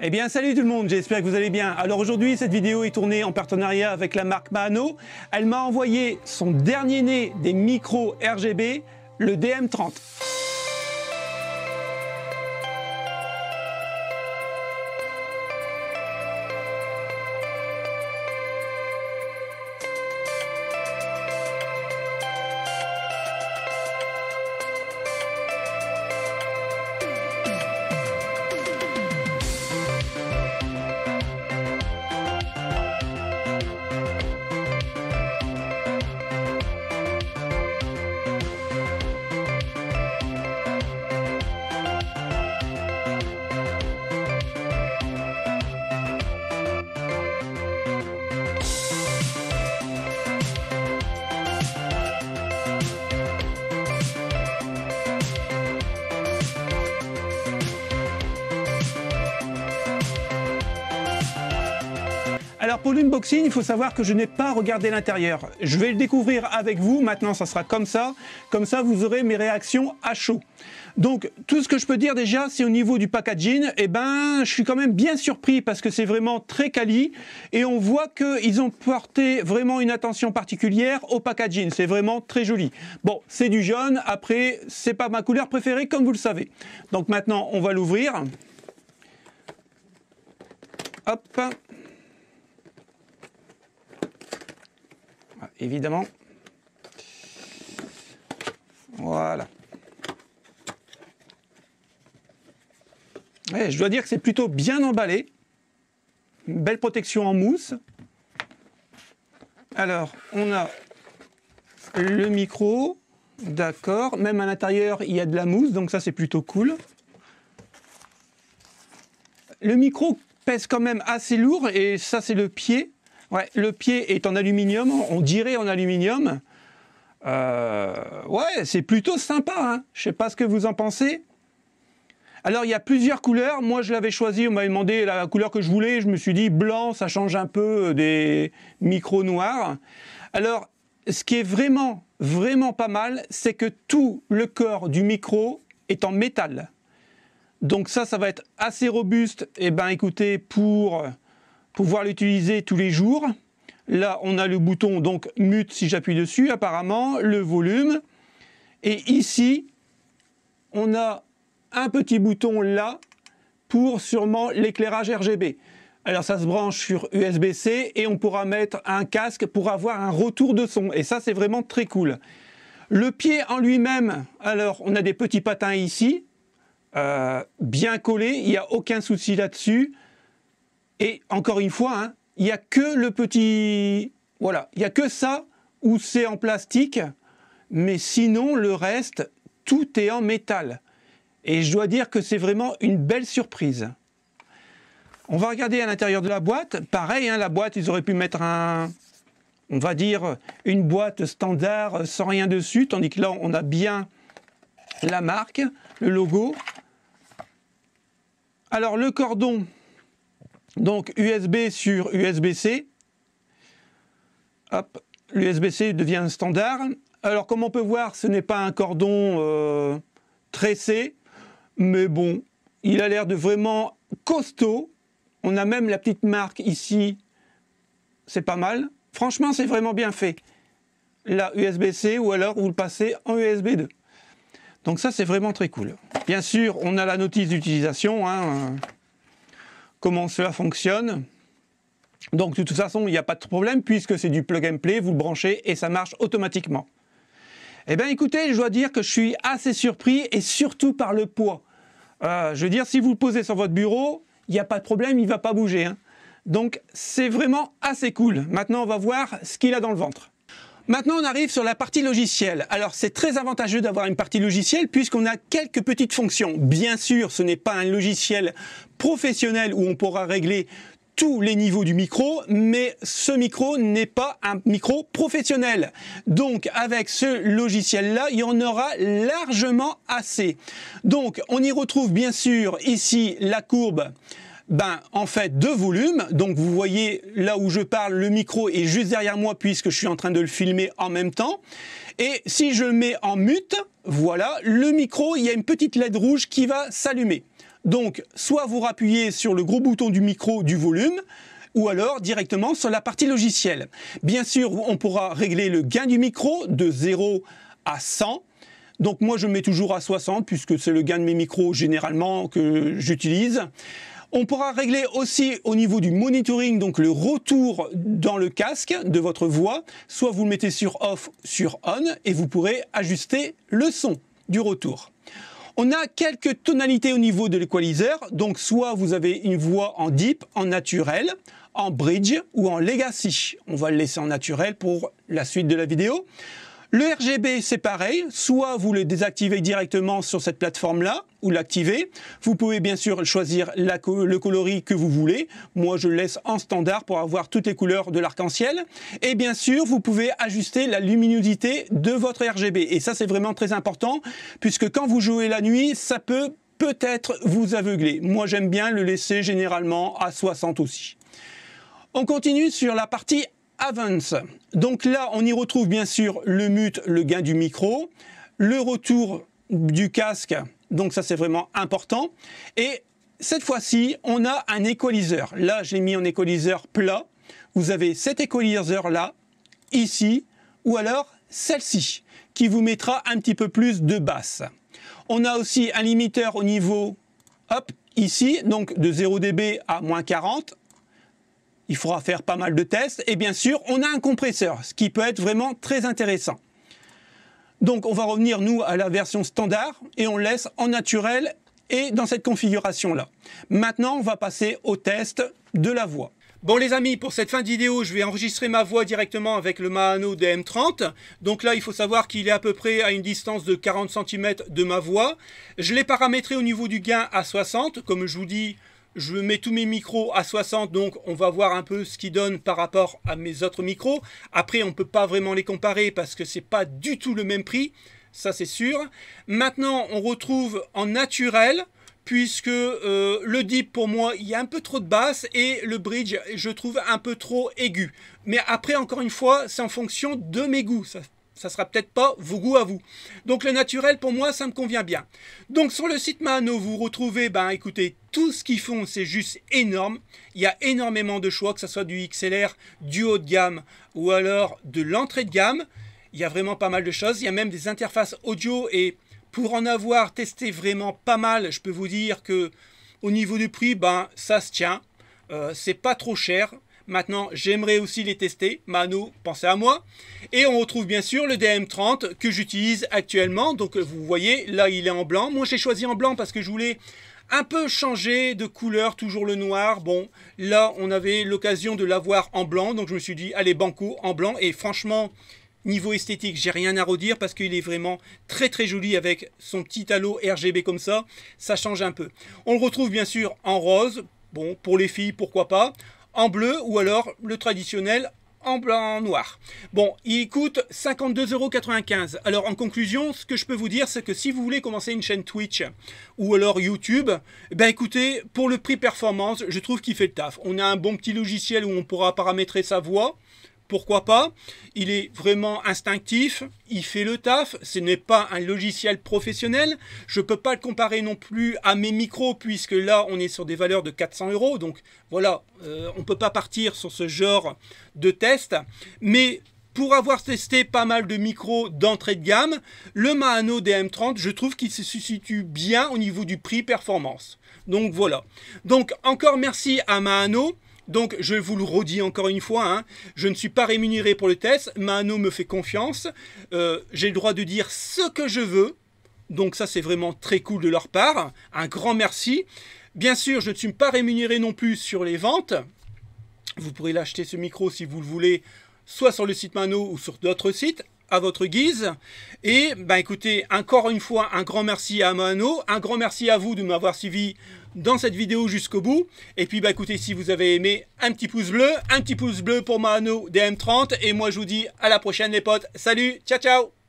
Eh bien salut tout le monde, j'espère que vous allez bien. Alors aujourd'hui cette vidéo est tournée en partenariat avec la marque Maano. Elle m'a envoyé son dernier né des micros RGB, le DM30. Alors pour l'unboxing, il faut savoir que je n'ai pas regardé l'intérieur. Je vais le découvrir avec vous, maintenant ça sera comme ça vous aurez mes réactions à chaud. Donc tout ce que je peux dire déjà, c'est au niveau du packaging, je suis quand même bien surpris parce que c'est vraiment très quali et on voit qu'ils ont porté vraiment une attention particulière au packaging, c'est vraiment très joli. Bon, c'est du jaune, après c'est pas ma couleur préférée comme vous le savez. Donc maintenant on va l'ouvrir. Hop. Évidemment. Voilà. Ouais, je dois dire que c'est plutôt bien emballé. Une belle protection en mousse. Alors, on a le micro. D'accord. Même à l'intérieur, il y a de la mousse, donc ça, c'est plutôt cool. Le micro pèse quand même assez lourd, et ça, c'est le pied. Ouais, le pied est en aluminium, on dirait en aluminium. Ouais, c'est plutôt sympa, hein. Je ne sais pas ce que vous en pensez. Alors, il y a plusieurs couleurs. Moi, je l'avais choisi, on m'avait demandé la couleur que je voulais. Je me suis dit, blanc, ça change un peu des micros noirs. Alors, ce qui est vraiment, vraiment pas mal, c'est que tout le corps du micro est en métal. Donc ça va être assez robuste. Et écoutez, pour pouvoir l'utiliser tous les jours. Là, on a le bouton donc mute si j'appuie dessus, apparemment, le volume. Et ici, on a un petit bouton là pour sûrement l'éclairage RGB. Alors ça se branche sur USB-C et on pourra mettre un casque pour avoir un retour de son. Et ça, c'est vraiment très cool. Le pied en lui-même, alors on a des petits patins ici, bien collés, il n'y a aucun souci là-dessus. Et encore une fois, hein, il n'y a que le petit... Voilà, il n'y a que ça où c'est en plastique, mais sinon, le reste, tout est en métal. Et je dois dire que c'est vraiment une belle surprise. On va regarder à l'intérieur de la boîte. Pareil, hein, la boîte, ils auraient pu mettre on va dire, une boîte standard sans rien dessus, tandis que là, on a bien la marque, le logo. Alors, le cordon... Donc USB sur USB-C. Hop, l'USB-C devient standard. Alors comme on peut voir, ce n'est pas un cordon tressé, mais bon, il a l'air de vraiment costaud. On a même la petite marque ici, c'est pas mal. Franchement, c'est vraiment bien fait. Là, USB-C ou alors vous le passez en USB 2. Donc ça, c'est vraiment très cool. Bien sûr, on a la notice d'utilisation, hein, comment cela fonctionne. Donc de toute façon, il n'y a pas de problème puisque c'est du plug and play, vous le branchez et ça marche automatiquement. Eh bien écoutez, je dois dire que je suis assez surpris et surtout par le poids. Je veux dire, si vous le posez sur votre bureau, il n'y a pas de problème, il ne va pas bouger, hein. Donc c'est vraiment assez cool. Maintenant, on va voir ce qu'il a dans le ventre. Maintenant, on arrive sur la partie logicielle. Alors, c'est très avantageux d'avoir une partie logicielle puisqu'on a quelques petites fonctions. Bien sûr, ce n'est pas un logiciel professionnel où on pourra régler tous les niveaux du micro, mais ce micro n'est pas un micro professionnel. Donc, avec ce logiciel-là, il y en aura largement assez. Donc, on y retrouve bien sûr ici la courbe en fait de volume. Donc vous voyez là où je parle, le micro est juste derrière moi puisque je suis en train de le filmer en même temps. Et si je le mets en mute, voilà, le micro, il y a une petite LED rouge qui va s'allumer. Donc, soit vous rappuyez sur le gros bouton du micro du volume, ou alors directement sur la partie logicielle. Bien sûr, on pourra régler le gain du micro de 0 à 100. Donc moi, je mets toujours à 60 puisque c'est le gain de mes micros généralement que j'utilise. On pourra régler aussi au niveau du monitoring, donc le retour dans le casque de votre voix. Soit vous le mettez sur off, sur on, et vous pourrez ajuster le son du retour. On a quelques tonalités au niveau de l'équaliseur, donc soit vous avez une voix en deep, en naturel, en bridge ou en legacy. On va le laisser en naturel pour la suite de la vidéo. Le RGB, c'est pareil, soit vous le désactivez directement sur cette plateforme-là, ou l'activez. Vous pouvez bien sûr choisir le coloris que vous voulez. Moi, je le laisse en standard pour avoir toutes les couleurs de l'arc-en-ciel. Et bien sûr, vous pouvez ajuster la luminosité de votre RGB. Et ça, c'est vraiment très important, puisque quand vous jouez la nuit, ça peut peut-être vous aveugler. Moi, j'aime bien le laisser généralement à 60 aussi. On continue sur la partie Avance. Donc là, on y retrouve bien sûr le mute, le gain du micro, le retour du casque, donc ça c'est vraiment important. Et cette fois-ci, on a un équaliseur. Là, j'ai mis en équaliseur plat. Vous avez cet équaliseur-là, ici, ou alors celle-ci, qui vous mettra un petit peu plus de basse. On a aussi un limiteur au niveau, hop, ici, donc de 0 dB à moins 40. Il faudra faire pas mal de tests. Et bien sûr, on a un compresseur, ce qui peut être vraiment très intéressant. Donc, on va revenir, nous, à la version standard et on laisse en naturel et dans cette configuration-là. Maintenant, on va passer au test de la voix. Bon les amis, pour cette fin de vidéo, je vais enregistrer ma voix directement avec le Maano DM30. Donc là, il faut savoir qu'il est à peu près à une distance de 40 cm de ma voix. Je l'ai paramétré au niveau du gain à 60, comme je vous dis. Je mets tous mes micros à 60, donc on va voir un peu ce qu'ils donnent par rapport à mes autres micros. Après, on ne peut pas vraiment les comparer parce que ce n'est pas du tout le même prix, ça c'est sûr. Maintenant, on retrouve en naturel, puisque le deep, pour moi, il y a un peu trop de basse et le bridge, je trouve un peu trop aigu. Mais après, encore une fois, c'est en fonction de mes goûts. Ça sera peut-être pas vos goûts à vous. Donc le naturel, pour moi, ça me convient bien. Donc sur le site Maano, vous retrouvez, écoutez, tout ce qu'ils font, c'est juste énorme. Il y a énormément de choix, que ce soit du XLR, du haut de gamme ou alors de l'entrée de gamme. Il y a vraiment pas mal de choses. Il y a même des interfaces audio et pour en avoir testé vraiment pas mal, je peux vous dire que au niveau du prix, ça se tient. C'est pas trop cher. Maintenant, j'aimerais aussi les tester. Maano, pensez à moi. Et on retrouve bien sûr le DM30 que j'utilise actuellement. Donc vous voyez, là il est en blanc. Moi j'ai choisi en blanc parce que je voulais un peu changer de couleur, toujours le noir. Bon, là on avait l'occasion de l'avoir en blanc. Donc je me suis dit, allez banco, en blanc. Et franchement, niveau esthétique, j'ai rien à redire parce qu'il est vraiment très très joli avec son petit halo RGB comme ça. Ça change un peu. On le retrouve bien sûr en rose. Bon, pour les filles, pourquoi pas. En bleu ou alors le traditionnel en blanc noir. Bon, il coûte 52,95 €. Alors en conclusion, ce que je peux vous dire, c'est que si vous voulez commencer une chaîne Twitch ou alors YouTube, écoutez, pour le prix performance, je trouve qu'il fait le taf. On a un bon petit logiciel où on pourra paramétrer sa voix. Pourquoi pas? Il est vraiment instinctif, il fait le taf, ce n'est pas un logiciel professionnel. Je ne peux pas le comparer non plus à mes micros, puisque là, on est sur des valeurs de 400 €. Donc voilà, on ne peut pas partir sur ce genre de test. Mais pour avoir testé pas mal de micros d'entrée de gamme, le Maano DM30, je trouve qu'il se situe bien au niveau du prix performance. Donc voilà. Donc encore merci à Maano. Donc je vous le redis encore une fois, je ne suis pas rémunéré pour le test, Maano me fait confiance, j'ai le droit de dire ce que je veux, donc ça c'est vraiment très cool de leur part, un grand merci. Bien sûr, je ne suis pas rémunéré non plus sur les ventes, vous pourrez l'acheter ce micro si vous le voulez, soit sur le site Maano ou sur d'autres sites, à votre guise. Et écoutez, encore une fois, un grand merci à Maano, un grand merci à vous de m'avoir suivi dans cette vidéo jusqu'au bout. Et puis écoutez, si vous avez aimé, un petit pouce bleu pour Maano DM30. Et moi je vous dis à la prochaine les potes. Salut, ciao ciao.